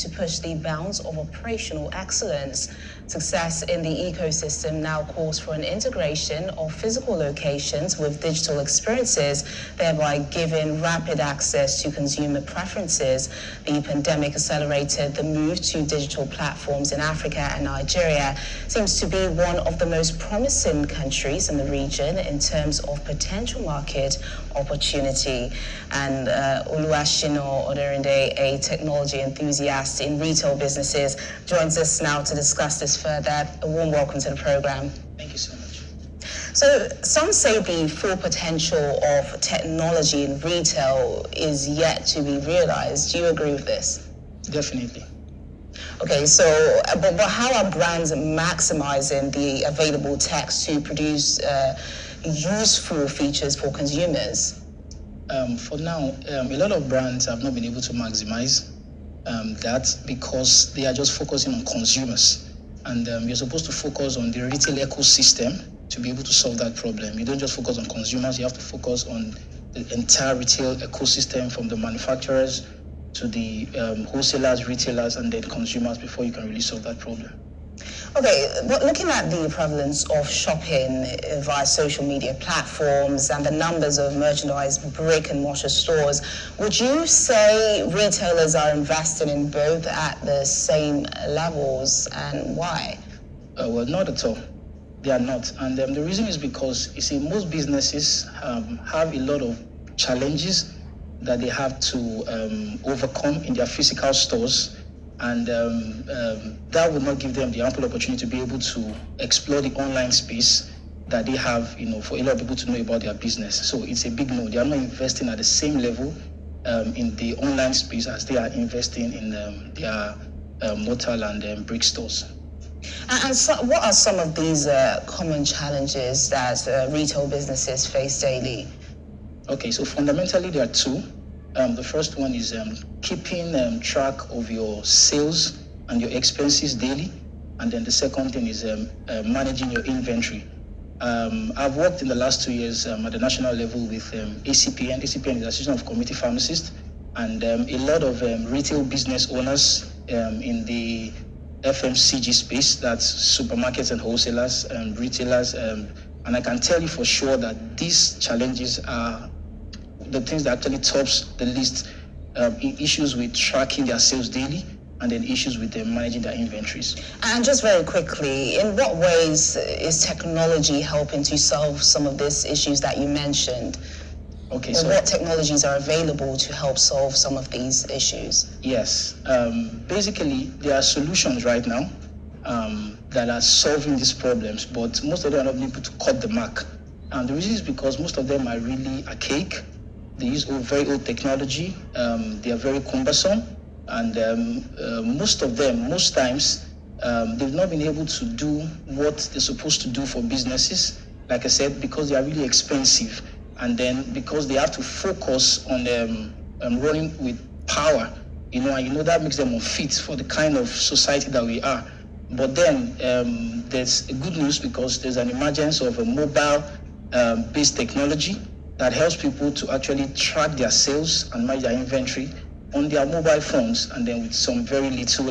to push the bounds of operational excellence. Success in the ecosystem now calls for an integration of physical locations with digital experiences, thereby giving rapid access to consumer preferences. The pandemic accelerated the move to digital platforms in Africa, and Nigeria seems to be one of the most promising countries in the region in terms of potential market opportunity. And Oluwashina Oderinde, a technology enthusiast in retail businesses, joins us now to discuss this further. A warm welcome to the program. Thank you so much. So some say the full potential of technology in retail is yet to be realized. Do you agree with this? Definitely. Okay, so but how are brands maximizing the available tech to produce useful features for consumers? For now, a lot of brands have not been able to maximize that because they are just focusing on consumers. And you're supposed to focus on the retail ecosystem to be able to solve that problem. You don't just focus on consumers, you have to focus on the entire retail ecosystem, from the manufacturers to the wholesalers, retailers, and then consumers, before you can really solve that problem. Okay, but looking at the prevalence of shopping via social media platforms and the numbers of merchandise brick and mortar stores, would you say retailers are investing in both at the same levels, and why? Well, not at all. They are not. And the reason is because, you see, most businesses have a lot of challenges that they have to overcome in their physical stores. And that would not give them the ample opportunity to be able to explore the online space that they have, for a lot of people to know about their business. So it's a big no. They are not investing at the same level in the online space as they are investing in their mortar and brick stores. And so what are some of these common challenges that retail businesses face daily? Okay, so fundamentally there are two. The first one is keeping track of your sales and your expenses daily. And then the second thing is managing your inventory. I've worked in the last 2 years at the national level with ACPN. ACPN is the Association of Community Pharmacists. And a lot of retail business owners in the FMCG space, that's supermarkets and wholesalers and retailers. And I can tell you for sure that these challenges are the things that actually tops the list, issues with tracking their sales daily, and then issues with managing their inventories. And just very quickly, in what ways is technology helping to solve some of these issues that you mentioned? Okay, so what technologies are available to help solve some of these issues? Yes, basically there are solutions right now that are solving these problems, but most of them are not able to cut the mark. And the reason is because most of them are really archaic. They use very old technology. They are very cumbersome, and most times, they've not been able to do what they're supposed to do for businesses. Like I said, because they are really expensive, and then because they have to focus on running with power, and that makes them unfit for the kind of society that we are. But then there's a good news, because there's an emergence of a mobile-based technology that helps people to actually track their sales and manage their inventory on their mobile phones, and then with some very little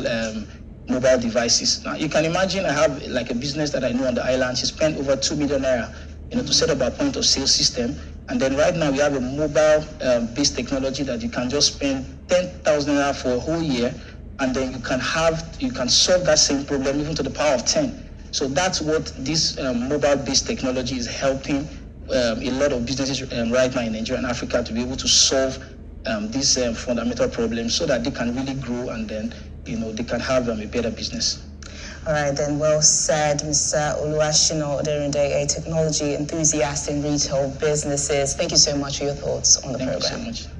mobile devices. Now, you can imagine I have like a business that I know on the island. She spent over 2 million naira, to set up a point of sale system. And then right now we have a mobile-based technology that you can just spend 10,000 naira for a whole year, and then you can solve that same problem even to the power of 10. So that's what this mobile-based technology is helping a lot of businesses right now in Nigeria and Africa to be able to solve these fundamental problems, so that they can really grow, and then they can have a better business. All right, then, well said, Mr. Oluwashina Oderinde, a technology enthusiast in retail businesses. Thank you so much for your thoughts on the program. Thank you so much.